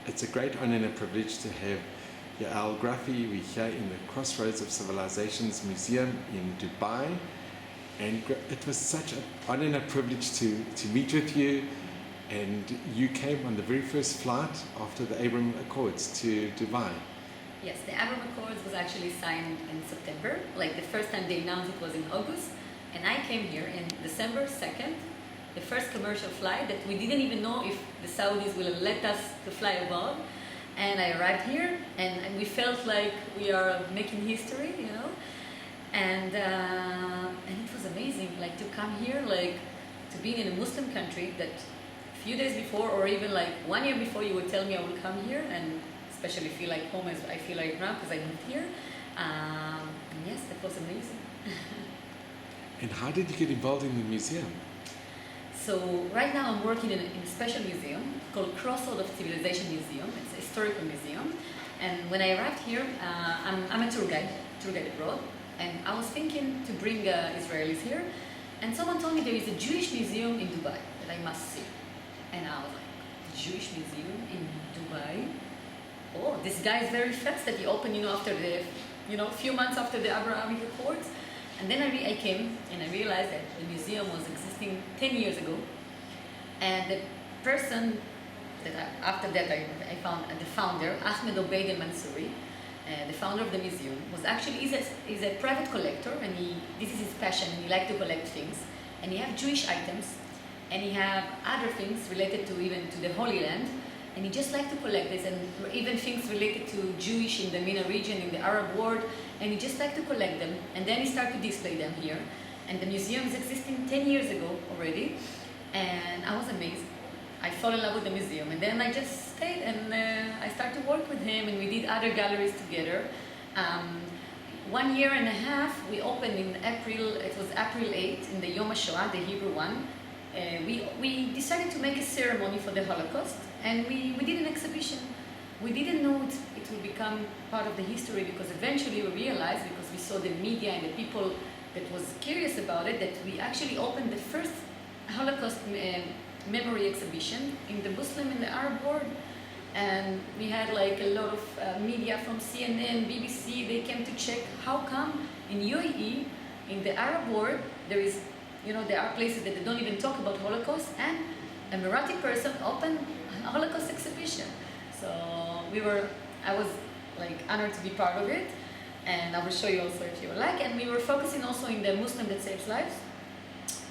It's a great honor and a privilege to have Yael Grafy. We're here in the Crossroads of Civilizations Museum in Dubai. And it was such an honor and a privilege to meet with you. And you came on the very first flight after the Abraham Accords to Dubai. Yes, the Abraham Accords was actually signed in September. Like the first time they announced it was in August. And I came here in December 2nd, the first commercial flight that we didn't even know if the Saudis will let us to fly above. And I arrived here and we felt like we are making history, you know. And it was amazing, like to come here, like to be in a Muslim country that a few days before or even like 1 year before you would tell me I will come here and especially feel like home as I feel right now because I moved here. And yes, that was amazing. And how did you get involved in the museum? So right now I'm working in a special museum called Crossroads of Civilization Museum. It's a historical museum. And when I arrived here, I'm a tour guide abroad. And I was thinking to bring Israelis here. And someone told me there is a Jewish museum in Dubai that I must see. And I was like, Jewish museum in Dubai? Oh, this guy is very fast that he opened, after the, few months after the Abrahamic Accords. And then I came and I realized that the museum was existing 10 years ago. And the person that after that I found, the founder, Ahmed Obeid al-Mansouri, the founder of the museum, was actually is a private collector, and this is his passion, and he likes to collect things. And he have Jewish items, and he have other things related to even to the Holy Land, and he just like to collect this, and even things related to Jewish in the MENA region, in the Arab world, and he just like to collect them, and then he started to display them here. And the museum is existing 10 years ago already, and I was amazed. I fell in love with the museum, and then I just stayed, and I started to work with him, and we did other galleries together. 1 year and a half, we opened in April, it was April 8th, in the Yom HaShoah, the Hebrew one. We decided to make a ceremony for the Holocaust, and we did an exhibition. We didn't know it would become part of the history, because eventually we realized, because we saw the media and the people that was curious about it, that we actually opened the first Holocaust memory exhibition in the Muslim and the Arab world. And we had like a lot of media from CNN, BBC, they came to check how come in UAE, in the Arab world, there are places that they don't even talk about Holocaust, and a Emirati person opened a Holocaust exhibition. So I was like honored to be part of it, and I will show you also if you would like. And we were focusing also in the Muslim that saves lives.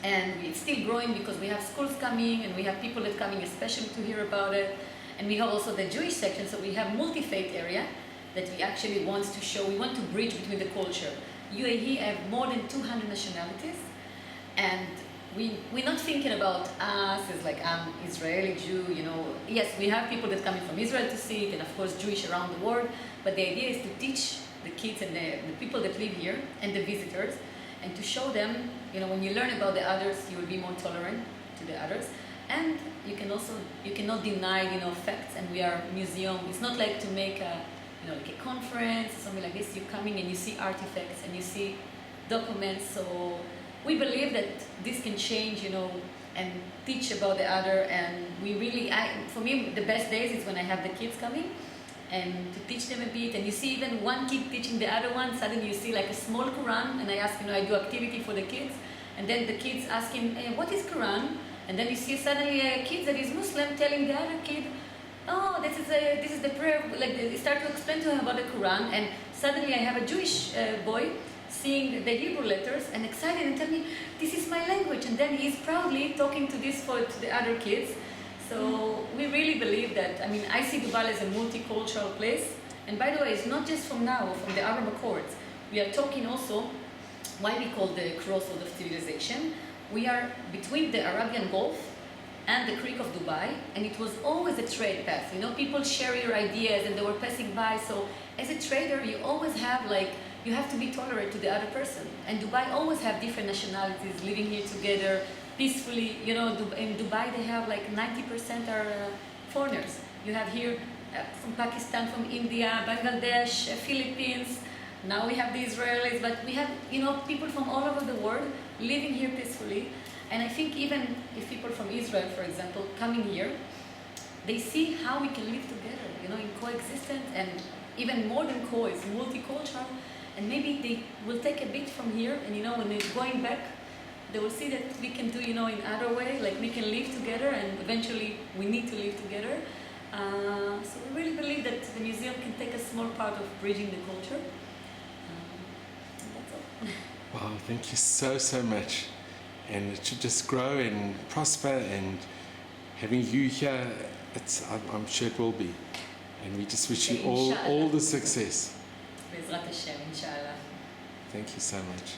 And it's still growing because we have schools coming, and we have people that coming especially to hear about it. And we have also the Jewish section, so we have multi-faith area that we actually want to show. We want to bridge between the culture. UAE have more than 200 nationalities, and we're not thinking about us as like I'm Israeli Jew, Yes, we have people that coming from Israel to see it, and of course Jewish around the world. But the idea is to teach the kids and the people that live here and the visitors, and to show them, when you learn about the others, you will be more tolerant to the others. And you cannot deny, facts, and we are a museum. It's not like to make like a conference or something like this. You're coming and you see artifacts and you see documents. So we believe that this can change, and teach about the other. And for me, the best days is when I have the kids coming and to teach them a bit. And you see even one kid teaching the other one, suddenly you see like a small Quran, and I ask, I do activity for the kids, and then the kids asking, what is Quran? And then you see suddenly a kid that is Muslim telling the other kid, oh, this is the prayer. Like they start to explain to him about the Quran, and suddenly I have a Jewish boy seeing the Hebrew letters and excited and tell me, this is my language. And then he's proudly talking to the other kids. So we really believe that, I see Dubai as a multicultural place. And by the way, it's not just from now, from the Arab Accords. We are talking also why we call the Crossroads of Civilization. We are between the Arabian Gulf and the Creek of Dubai, and it was always a trade path. People share your ideas, and they were passing by. So as a trader, you always have you have to be tolerant to the other person. And Dubai always have different nationalities living here together peacefully. In Dubai they have like 90% are foreigners. You have here from Pakistan, from India, Bangladesh, Philippines. Now we have the Israelis, but we have people from all over the world living here peacefully. And I think even if people from Israel, for example, coming here, they see how we can live together. coexistence, and even more than co, it's multicultural. And maybe they will take a bit from here, and when they're going back, they will see that we can do, in other way, like we can live together, and eventually we need to live together. So we really believe that the museum can take a small part of bridging the culture. And that's all. Wow, thank you so, so much. And it should just grow and prosper, and having you here, I'm sure it will be. And we just wish you all the success. Bezrat Hashem, inshallah. Thank you so much.